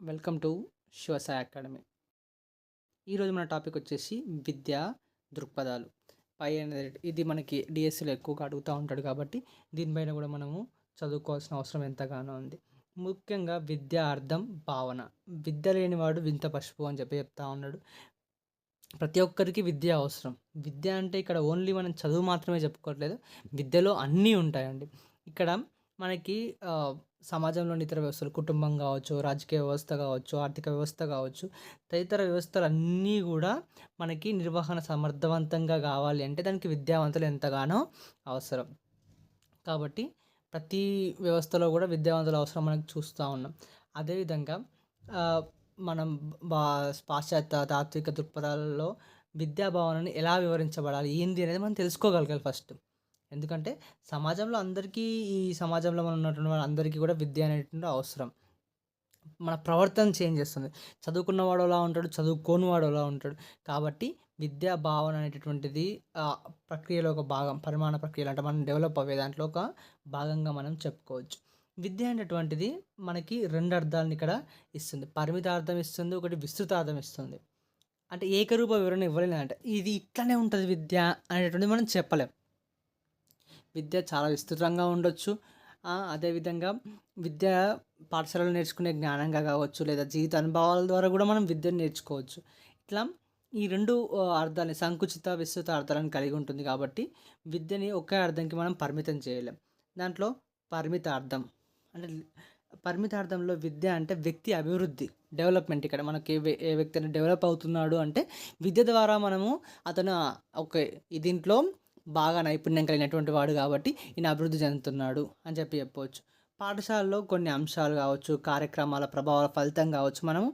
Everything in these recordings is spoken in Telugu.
Welcome to Shivasai academy. ఈరోజు మన టాపిక్ వచ్చేసి విద్యా దృక్పథాలు. పై అనేది ఇది మనకి డిఎస్సిలో ఎక్కువగా అడుగుతూ ఉంటాడు కాబట్టి దీనిపైన కూడా మనము చదువుకోవాల్సిన అవసరం ఎంతగానో ఉంది. ముఖ్యంగా విద్య అర్థం, భావన. విద్య లేనివాడు వింత పశువు అని చెప్తా ఉన్నాడు. ప్రతి ఒక్కరికి విద్య అవసరం. విద్య అంటే ఇక్కడ ఓన్లీ మనం చదువు మాత్రమే చెప్పుకోవట్లేదు, విద్యలో అన్నీ ఉంటాయండి. ఇక్కడ మనకి సమాజంలోని ఇతర వ్యవస్థలు, కుటుంబం కావచ్చు, రాజకీయ వ్యవస్థ కావచ్చు, ఆర్థిక వ్యవస్థ కావచ్చు, తదితర వ్యవస్థలన్నీ కూడా మనకి నిర్వహణ సమర్థవంతంగా కావాలి అంటే దానికి విద్యావంతులు ఎంతగానో అవసరం. కాబట్టి ప్రతి వ్యవస్థలో కూడా విద్యావంతుల అవసరం మనకు చూస్తూ ఉన్నాం. అదేవిధంగా మనం పాశ్చాత్య తాత్విక దృక్పథాలలో విద్యాభావనని ఎలా వివరించబడాలి ఏంది అనేది మనం తెలుసుకోగలగాలి ఫస్ట్. ఎందుకంటే సమాజంలో అందరికీ, ఈ సమాజంలో మనం ఉన్నటువంటి వాళ్ళందరికీ కూడా విద్య అనేటువంటి అవసరం. మన ప్రవర్తన చేంజ్ చేస్తుంది. చదువుకున్నవాడు ఎలా ఉంటాడు, చదువుకోని వాడు ఎలా ఉంటాడు. కాబట్టి విద్యా భావన అనేటటువంటిది ప్రక్రియలో ఒక భాగం, పరిమాణ ప్రక్రియలు అంటే మనం డెవలప్ అయ్యే దాంట్లో ఒక భాగంగా మనం చెప్పుకోవచ్చు. విద్య అనేటటువంటిది మనకి రెండు అర్థాలను ఇక్కడ ఇస్తుంది. పరిమితార్థం ఇస్తుంది, ఒకటి విస్తృతార్థం ఇస్తుంది. అంటే ఏకరూప వివరణ ఇవ్వలేదు అంటే ఇది ఇట్లనే ఉంటుంది విద్య అనేటువంటిది మనం చెప్పలేం. విద్య చాలా విస్తృతంగా ఉండొచ్చు. అదేవిధంగా విద్య పాఠశాలలో నేర్చుకునే జ్ఞానంగా కావచ్చు, లేదా జీవిత అనుభవాల ద్వారా కూడా మనం విద్యను నేర్చుకోవచ్చు. ఇట్లా ఈ రెండు అర్థాన్ని, సంకుచిత విస్తృత అర్థాలను కలిగి ఉంటుంది. కాబట్టి విద్యని ఒకే అర్థంకి మనం పరిమితం చేయలేం. దాంట్లో పరిమితార్థం అంటే, పరిమితార్థంలో విద్య అంటే వ్యక్తి అభివృద్ధి, డెవలప్మెంట్. ఇక్కడ మనకి ఏ వ్యక్తి అని డెవలప్ అవుతున్నాడు అంటే విద్య ద్వారా మనము అతను ఓకే దీంట్లో బాగా నైపుణ్యం కలిగినటువంటి వాడు కాబట్టి ఈయన అభివృద్ధి చెందుతున్నాడు అని చెప్పవచ్చు. పాఠశాలలో కొన్ని అంశాలు కావచ్చు, కార్యక్రమాల ప్రభావాల ఫలితం కావచ్చు, మనము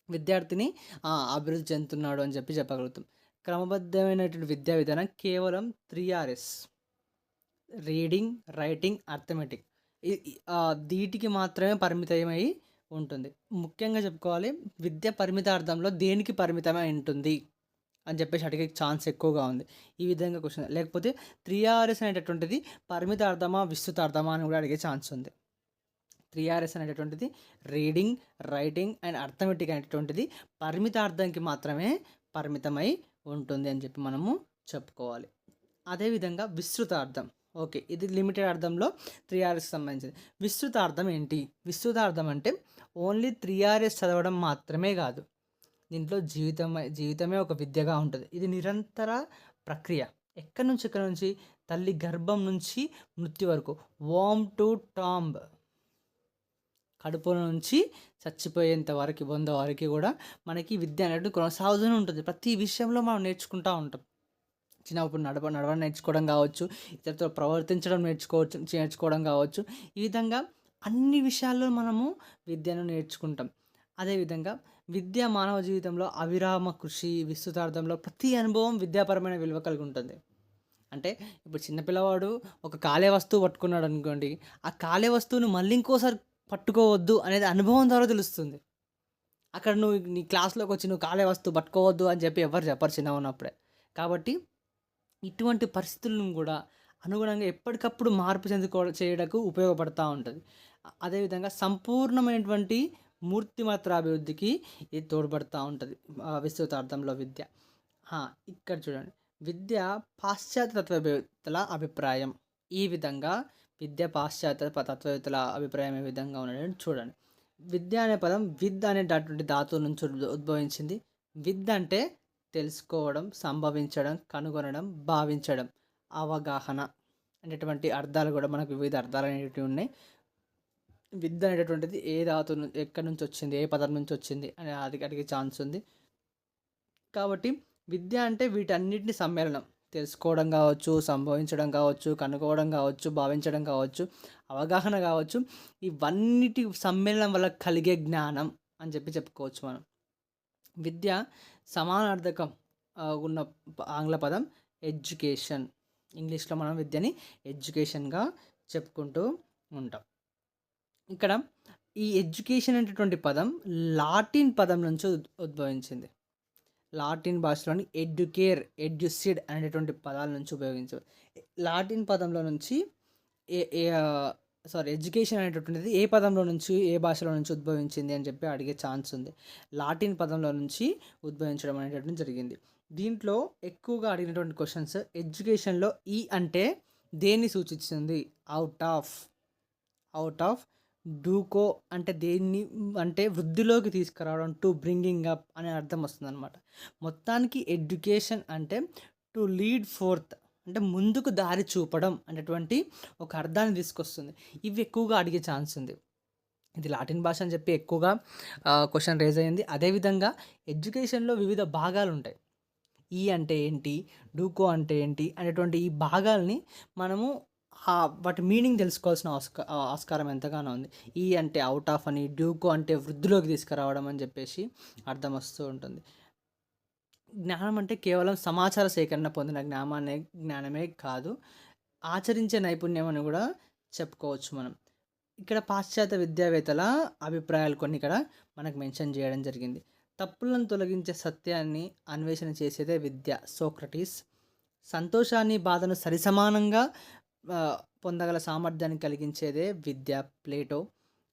విద్యార్థిని అభివృద్ధి చెందుతున్నాడు అని చెప్పగలుగుతాం. క్రమబద్ధమైనటువంటి విద్యా విధానం కేవలం 3Rs: రీడింగ్, రైటింగ్, అర్థమెటిక్. వీటికి మాత్రమే పరిమితమై ఉంటుంది. ముఖ్యంగా చెప్పుకోవాలి, విద్య పరిమితార్థంలో దేనికి పరిమితమై ఉంటుంది అని చెప్పేసి అడిగే ఛాన్స్ ఎక్కువగా ఉంది. ఈ విధంగా క్వశ్చన్, లేకపోతే 3Rs అనేటటువంటిది పరిమితార్థమా విస్తృతార్థమా అని కూడా అడిగే ఛాన్స్ ఉంది. 3Rs అనేటటువంటిది రీడింగ్, రైటింగ్ అండ్ అర్థమెటిక్ అనేటటువంటిది పరిమితార్థంకి మాత్రమే పరిమితమై ఉంటుంది అని చెప్పి మనము చెప్పుకోవాలి. అదేవిధంగా విస్తృతార్థం, ఓకే ఇది లిమిటెడ్ అర్థంలో 3Rs సంబంధించింది. విస్తృతార్థం ఏంటి? విస్తృతార్థం అంటే ఓన్లీ 3Rs చదవడం మాత్రమే కాదు, దీంట్లో జీవితమే ఒక విద్యగా ఉంటుంది. ఇది నిరంతర ప్రక్రియ. ఎక్కడి నుంచి తల్లి గర్భం నుంచి మృత్యు వరకు, వామ్ టు టాంబ్, కడుపుల నుంచి చచ్చిపోయేంత వరకు 100 వరకు కూడా మనకి విద్య అనేది కొనసాగుతూనే ఉంటుంది. ప్రతి విషయంలో మనం నేర్చుకుంటూ ఉంటాం. చిన్నప్పుడు నడవడం నేర్చుకోవడం కావచ్చు, ఇతరులతో ప్రవర్తించడం నేర్చుకోవడం కావచ్చు. ఈ విధంగా అన్ని విషయాల్లో మనము విద్యను నేర్చుకుంటాం. అదేవిధంగా విద్య మానవ జీవితంలో అవిరామ కృషి. విస్తృతార్థంలో ప్రతి అనుభవం విద్యాపరమైన విలువ కలిగి ఉంటుంది. అంటే ఇప్పుడు చిన్నపిల్లవాడు ఒక కాలే వస్తువు పట్టుకున్నాడు అనుకోండి, ఆ కాలే వస్తువును మళ్ళీ ఇంకోసారి పట్టుకోవద్దు అనేది అనుభవం ద్వారా తెలుస్తుంది. అక్కడ నువ్వు నీ క్లాస్లోకి వచ్చి నువ్వు కాలే వస్తువు పట్టుకోవద్దు అని చెప్పి ఎవరు చెప్పరు చిన్న ఉన్నప్పుడే. కాబట్టి ఇటువంటి పరిస్థితులను కూడా అనుగుణంగా ఎప్పటికప్పుడు మార్పు చేయడానికి ఉపయోగపడుతూ ఉంటుంది. అదేవిధంగా సంపూర్ణమైనటువంటి మూర్తిమాత్రాభివృద్ధికి ఇది తోడ్పడుతూ ఉంటుంది విస్తృతార్థంలో విద్య. ఇక్కడ చూడండి, విద్య పాశ్చాత్య తత్వవేత్తల అభిప్రాయం. ఈ విధంగా విద్య పాశ్చాత్య తత్వవేత్తల అభిప్రాయం ఏ విధంగా ఉన్నది చూడండి. విద్య అనే పదం విద్ అనేటటువంటి ధాతువు నుంచి ఉద్భవించింది. విద్ అంటే తెలుసుకోవడం, సంభవించడం, కనుగొనడం, భావించడం, అవగాహన అనేటువంటి అర్థాలు కూడా మనకు వివిధ అర్థాలు అనేటివి ఉన్నాయి. విద్య అనేటటువంటిది ఏ ధాతు ఎక్కడి నుంచి వచ్చింది, ఏ పదం నుంచి వచ్చింది అని అడిగే ఛాన్స్ ఉంది. కాబట్టి విద్య అంటే వీటన్నిటిని సమ్మేళనం. తెలుసుకోవడం కావచ్చు, సంభవించడం కావచ్చు, కనుక్కోవడం కావచ్చు, భావించడం కావచ్చు, అవగాహన కావచ్చు, ఇవన్నిటి సమ్మేళనం వల్ల కలిగే జ్ఞానం అని చెప్పుకోవచ్చు మనం. విద్య సమానార్థకం ఉన్న ఆంగ్ల పదం ఎడ్యుకేషన్. ఇంగ్లీష్లో మనం విద్యని ఎడ్యుకేషన్గా చెప్పుకుంటూ ఉంటాం. ఇక్కడ ఈ ఎడ్యుకేషన్ అనేటటువంటి పదం లాటిన్ పదం నుంచి ఉద్భవించింది. లాటిన్ భాషలోని ఎడ్యుకేర్, ఎడ్యుసిడ్ అనేటువంటి పదాల నుంచి ఉపయోగించారు. లాటిన్ పదంలో నుంచి ఎడ్యుకేషన్ అనేటటువంటిది ఏ పదంలో నుంచి, ఏ భాషలో నుంచి ఉద్భవించింది అని చెప్పి అడిగే ఛాన్స్ ఉంది. లాటిన్ పదంలో నుంచి ఉద్భవించడం అనేటటువంటిది జరిగింది. దీంట్లో ఎక్కువగా అడిగినటువంటి క్వశ్చన్స్ ఎడ్యుకేషన్‌లో ఈ అంటే దేన్ని సూచిస్తుంది? ఔట్ ఆఫ్ డూకో అంటే దేన్ని అంటే వృద్ధిలోకి తీసుకురావడం, టు బ్రింగింగ్ అప్ అనే అర్థం వస్తుందన్నమాట. మొత్తానికి ఎడ్యుకేషన్ అంటే టు లీడ్ ఫోర్త్ అంటే ముందుకు దారి చూపడం అనేటువంటి ఒక అర్థాన్ని తీసుకొస్తుంది. ఇవి ఎక్కువగా అడిగే ఛాన్స్ ఉంది. ఇది లాటిన్ భాష అని చెప్పి ఎక్కువగా క్వశ్చన్ రేజ్ అయింది. అదేవిధంగా ఎడ్యుకేషన్‌లో వివిధ భాగాలుంటాయి. ఈ అంటే ఏంటి? డూకో అంటే ఏంటి? అనేటువంటి ఈ భాగాల్ని మనము వాటి మీనింగ్ తెలుసుకోవాల్సిన ఆస్కారం ఎంతగానో ఉంది. ఈ అంటే ఔట్ ఆఫ్ అని, డ్యూకో అంటే వృద్ధిలోకి తీసుకురావడం అని చెప్పేసి అర్థం వస్తూ ఉంటుంది. జ్ఞానం అంటే కేవలం సమాచార సేకరణ పొందిన జ్ఞానమే కాదు, ఆచరించే నైపుణ్యం అని కూడా చెప్పుకోవచ్చు మనం. ఇక్కడ పాశ్చాత్య విద్యావేత్తల అభిప్రాయాలు కొన్ని ఇక్కడ మనకు మెన్షన్ చేయడం జరిగింది. తప్పులను తొలగించే సత్యాన్ని అన్వేషణ చేసేదే విద్య, సోక్రటీస్. సంతోషాన్ని, బాధను సరిసమానంగా పొందగల సామర్థ్యాన్ని కలిగించేదే విద్య, ప్లేటో.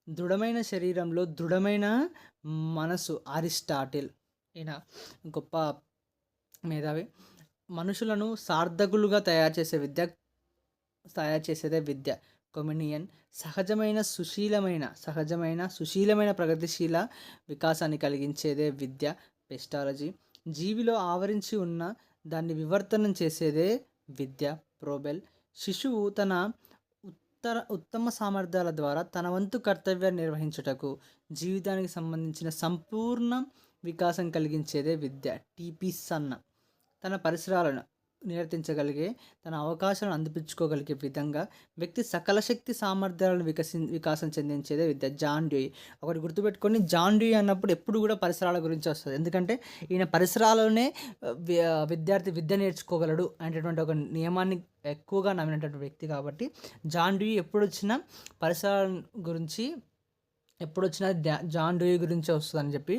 దృఢమైన శరీరంలో దృఢమైన మనసు, అరిస్టాటిల్. ఈయన గొప్ప మేధావి. మనుషులను సార్థకులుగా తయారు చేసేదే విద్య, కొమినియన్. సహజమైన సుశీలమైన ప్రగతిశీల వికాసాన్ని కలిగించేదే విద్య, పెస్టాలజీ. జీవిలో ఆవరించి ఉన్న దాన్ని వివర్తనం చేసేదే విద్య, ప్రోబెల్. శిశువు తన ఉత్తమ సామర్థ్యాల ద్వారా తన వంతు కర్తవ్యాన్ని నిర్వహించుటకు జీవితానికి సంబంధించిన సంపూర్ణ వికాసం కలిగించేదే విద్య, టిపి సన్న. తన పరిసరాలను నిర్వర్తించగలిగే, తన అవకాశాలను అందిపుచ్చుకోగలిగే విధంగా వ్యక్తి సకల శక్తి సామర్థ్యాలను వికాసం చెందించేదే విద్య, జాన్ డ్యూయి. ఒకటి గుర్తుపెట్టుకొని, జాన్ డ్యూయి అన్నప్పుడు ఎప్పుడు కూడా పరిసరాల గురించి వస్తుంది. ఎందుకంటే ఈయన పరిసరాలలోనే విద్యార్థి విద్య నేర్చుకోగలడు అనేటటువంటి ఒక నియమాన్ని ఎక్కువగా నమ్మినటువంటి వ్యక్తి కాబట్టి జాన్ డ్యూయి ఎప్పుడొచ్చినా పరిసరాల గురించి జాన్ డ్యూయి గురించి వస్తుందని చెప్పి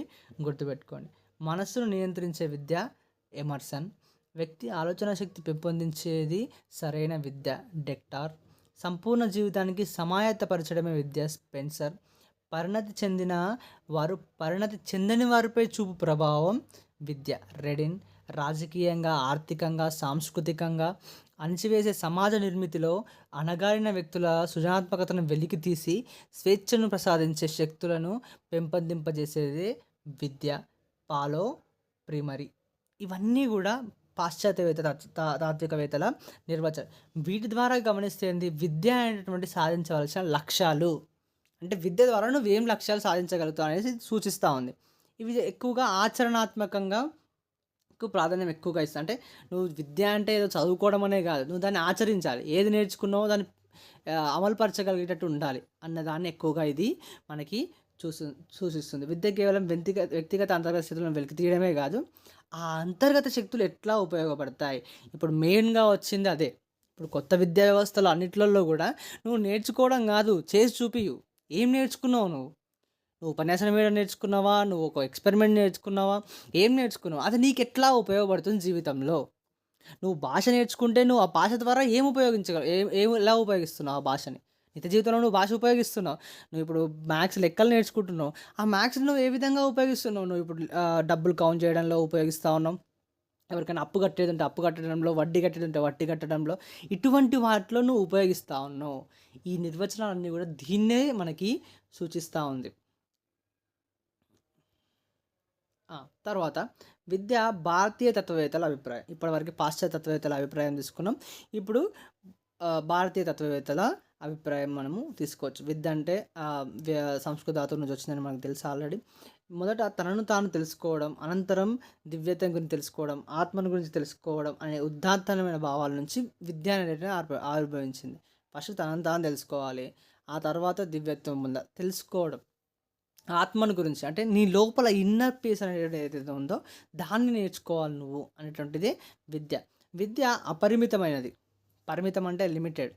గుర్తుపెట్టుకోండి. మనస్సును నియంత్రించే విద్య, ఎమర్సన్. వ్యక్తి ఆలోచన శక్తి పెంపొందించేది సరైన విద్య, డెక్టార్. సంపూర్ణ జీవితానికి సమాయత్తపరచడమే విద్య, స్పెన్సర్. పరిణతి చెందని వారిపై చూపు ప్రభావం విద్య, రెడిన్. రాజకీయంగా, ఆర్థికంగా, సాంస్కృతికంగా అణిచివేసే సమాజ నిర్మితిలో అణగారిన వ్యక్తుల సృజనాత్మకతను వెలికితీసి స్వేచ్ఛను ప్రసాదించే శక్తులను పెంపొందింపజేసేదే విద్య, పాలో ప్రిమరీ. ఇవన్నీ కూడా పాశ్చాత్యవేత్త తాత్వికవేత్తల నిర్వచనం. వీటి ద్వారా గమనిస్తే విద్య అనేటటువంటి సాధించవలసిన లక్ష్యాలు అంటే విద్య ద్వారా నువ్వు ఏం లక్ష్యాలు సాధించగలుగుతావు అనేసి సూచిస్తూ ఉంది. ఇవి ఎక్కువగా ఆచరణాత్మకంగా ప్రాధాన్యం ఎక్కువగా ఇస్తా. అంటే నువ్వు విద్య అంటే ఏదో చదువుకోవడం అనే కాదు, నువ్వు దాన్ని ఆచరించాలి. ఏది నేర్చుకున్నావో దాన్ని అమలుపరచగలిగేటట్టు ఉండాలి అన్నదాన్ని ఎక్కువగా ఇది మనకి సూచిస్తుంది. విద్య కేవలం వ్యక్తిగత అంతర్గత స్థితులను వెలికి తీయడమే కాదు, ఆ అంతర్గత శక్తులు ఎట్లా ఉపయోగపడతాయి. ఇప్పుడు మెయిన్గా వచ్చింది అదే. ఇప్పుడు కొత్త విద్యా వ్యవస్థలు అన్నిట్లలో కూడా నువ్వు నేర్చుకోవడం కాదు, చేసి చూపియు. ఏం నేర్చుకున్నావు? నువ్వు ఉపన్యాసం వేయడం నేర్చుకున్నావా? నువ్వు ఒక ఎక్స్పెరిమెంట్ నేర్చుకున్నావా? ఏం నేర్చుకున్నావు? అది నీకు ఎట్లా ఉపయోగపడుతుంది జీవితంలో? నువ్వు భాష నేర్చుకుంటే నువ్వు ఆ భాష ద్వారా ఏం ఎలా ఉపయోగిస్తున్నావు ఆ భాషని? నిత్య జీవితంలో నువ్వు భాష ఉపయోగిస్తున్నావు. నువ్వు ఇప్పుడు మ్యాథ్స్ లెక్కలు నేర్చుకుంటున్నావు, ఆ మ్యాథ్స్ని నువ్వు ఏ విధంగా ఉపయోగిస్తున్నావు? నువ్వు ఇప్పుడు డబ్బులు కౌంట్ చేయడంలో ఉపయోగిస్తూ ఉన్నావు, ఎవరికైనా అప్పు కట్టేది ఉంటే అప్పు కట్టడంలో, వడ్డీ కట్టేది ఉంటే వడ్డీ కట్టడంలో, ఇటువంటి వాటిలో నువ్వు ఉపయోగిస్తూ ఉన్నావు. ఈ నిర్వచనాలన్నీ కూడా దీన్నే మనకి సూచిస్తూ ఉంది. తర్వాత విద్య భారతీయ తత్వవేత్తల అభిప్రాయం. ఇప్పటివరకు పాశ్చాత్య తత్వవేత్తల అభిప్రాయం తీసుకున్నాం. ఇప్పుడు భారతీయ తత్వవేత్తల అభిప్రాయం మనము తీసుకోవచ్చు. విద్య అంటే సంస్కృత ధాతువు నుంచి వచ్చిందని మనకు తెలుసు ఆల్రెడీ. మొదట తనను తాను తెలుసుకోవడం, అనంతరం దివ్యత్వం గురించి తెలుసుకోవడం, ఆత్మను గురించి తెలుసుకోవడం అనే ఉదాత్తమైన భావాల నుంచి విద్య అనేది ఆవిర్భవించింది. ఫస్ట్ తనను తాను తెలుసుకోవాలి, ఆ తర్వాత దివ్యత్వం ఉందా తెలుసుకోవడం, ఆత్మను గురించి అంటే నీ లోపల ఇన్నర్ పీస్ అనేది ఏదైతే ఉందో దాన్ని నేర్చుకోవాలి నువ్వు అనేటువంటిది విద్య. విద్య అపరిమితమైనది. పరిమితం అంటే లిమిటెడ్,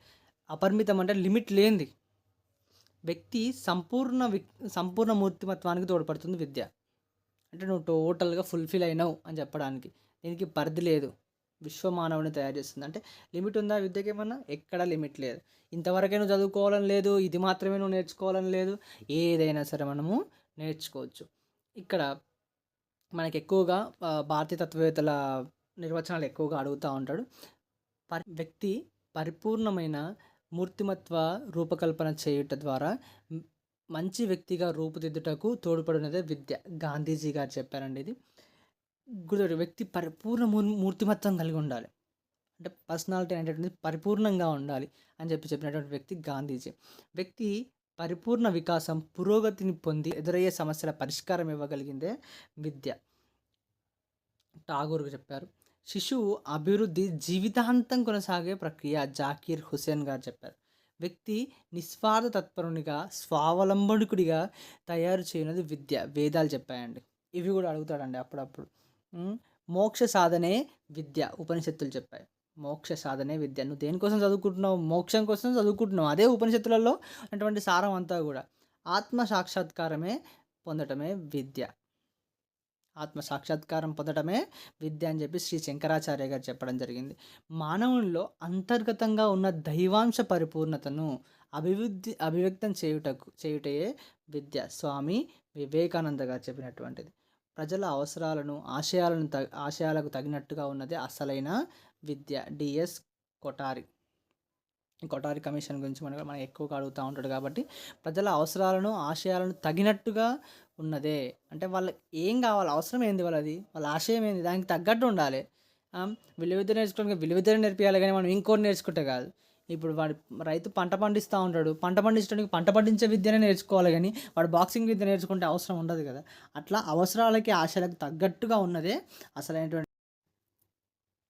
అపరిమితం అంటే లిమిట్ లేనిది. వ్యక్తి సంపూర్ణ మూర్తిమత్వానికి తోడ్పడుతుంది విద్య. అంటే నువ్వు టోటల్గా ఫుల్ఫిల్ అయినావు అని చెప్పడానికి. దీనికి పరిధి లేదు. విశ్వమానవుని తయారు చేస్తుంది. అంటే లిమిట్ ఉందా విద్యకి ఏమన్నా? ఎక్కడా లిమిట్ లేదు. ఇంతవరకే నువ్వు చదువుకోవాలని లేదు, ఇది మాత్రమే నువ్వు నేర్చుకోవాలని లేదు, ఏదైనా సరే మనము నేర్చుకోవచ్చు. ఇక్కడ మనకి ఎక్కువగా భారతీయ తత్వవేత్తల నిర్వచనాలు ఎక్కువగా అడుగుతూ ఉంటాడు. వ్యక్తి పరిపూర్ణమైన మూర్తిమత్వ రూపకల్పన చేయుట ద్వారా మంచి వ్యక్తిగా రూపుదిద్దుటకు తోడ్పడినదే విద్య. గాంధీజీ గారు చెప్పారండి ఇది. గుర్తుపెట్టు, వ్యక్తి పరిపూర్ణ మూర్తిమత్వం కలిగి ఉండాలి. అంటే పర్సనాలిటీ అనేటటువంటిది పరిపూర్ణంగా ఉండాలి అని చెప్పినటువంటి వ్యక్తి గాంధీజీ. వ్యక్తి పరిపూర్ణ వికాసం, పురోగతిని పొంది ఎదురయ్యే సమస్యల పరిష్కారం ఇవ్వగలిగిందే విద్య. ఠాగూర్ చెప్పారు. శిశువు అభివృద్ధి జీవితాంతం కొనసాగే ప్రక్రియ. జాకీర్ హుసేన్ గారు చెప్పారు. వ్యక్తి నిస్వార్థ తత్పరునిగా, స్వావలంబనకుడిగా తయారు చేయనది విద్య. వేదాలు చెప్పాయండి. ఇవి కూడా అడుగుతాడండి అప్పుడప్పుడు. మోక్ష సాధనే విద్య. ఉపనిషత్తులు చెప్పాయి. మోక్ష సాధనే విద్య. నువ్వు దేనికోసం చదువుకుంటున్నావు? మోక్షం కోసం చదువుకుంటున్నావు. అదే ఉపనిషత్తులలో అటువంటి సారం అంతా కూడా. ఆత్మ సాక్షాత్కారమే పొందటమే విద్య. ఆత్మ సాక్షాత్కారం పొందటమే విద్య అని చెప్పి శ్రీ శంకరాచార్య గారు చెప్పడం జరిగింది. మానవునిలో అంతర్గతంగా ఉన్న దైవాంశ పరిపూర్ణతను అభివ్యక్తం చేయుటయే విద్య. స్వామి వివేకానంద గారు చెప్పినటువంటిది. ప్రజల అవసరాలను, ఆశయాలకు తగినట్టుగా ఉన్నదే అసలైన విద్య. డిఎస్ కొఠారి కమిషన్ గురించి మనం ఎక్కువగా అడుగుతూ ఉంటాడు కాబట్టి, ప్రజల అవసరాలను, ఆశయాలను తగినట్టుగా ఉన్నదే అంటే వాళ్ళకి ఏం కావాలి, అవసరం ఏంది, వాళ్ళ ఆశయం ఏంది, దానికి తగ్గట్టు ఉండాలి. విలువ విద్య నేర్చుకోవడానికి విలువ విద్య నేర్పించాలి, కానీ మనం ఇంకోటి నేర్చుకుంటే కాదు. ఇప్పుడు రైతు పంట పండిస్తూ ఉంటాడు, పంట పండించడానికి పంట పండించే విద్యనే నేర్చుకోవాలి, కానీ వాడు బాక్సింగ్ విద్య నేర్చుకుంటే అవసరం ఉండదు కదా. అట్లా అవసరాలకి, ఆశలకు తగ్గట్టుగా ఉన్నదే అసలైనటువంటి.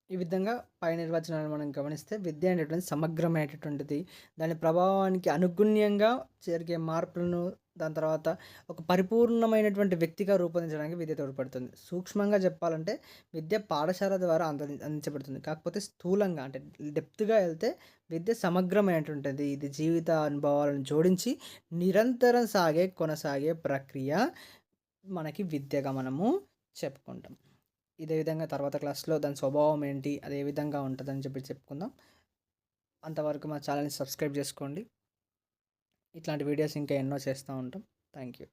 ఈ విధంగా పై నిర్వచనాలు మనం గమనిస్తే విద్య అనేటువంటిది సమగ్రమైనటువంటిది. దాని ప్రభావానికి అనుగుణ్యంగా జరిగే మార్పులను, దాని తర్వాత ఒక పరిపూర్ణమైనటువంటి వ్యక్తిగా రూపొందించడానికి విద్య తోడ్పడుతుంది. సూక్ష్మంగా చెప్పాలంటే విద్య పాఠశాల ద్వారా అందించబడుతుంది. కాకపోతే స్థూలంగా అంటే డెప్త్గా వెళ్తే విద్య సమగ్రమైనటువంటిది. ఇది జీవిత అనుభవాలను జోడించి నిరంతరం కొనసాగే ప్రక్రియ మనకి విద్యగా మనము చెప్పుకుంటాం. ఇదే విధంగా తర్వాత క్లాస్లో దాని స్వభావం ఏంటి, అది ఏ విధంగా ఉంటుందని చెప్పుకుందాం. అంతవరకు మా ఛానల్ని సబ్స్క్రైబ్ చేసుకోండి. ఇట్లాంటి వీడియోస్ ఇంకా ఎన్నో చేస్తూ ఉంటాం. Thank you.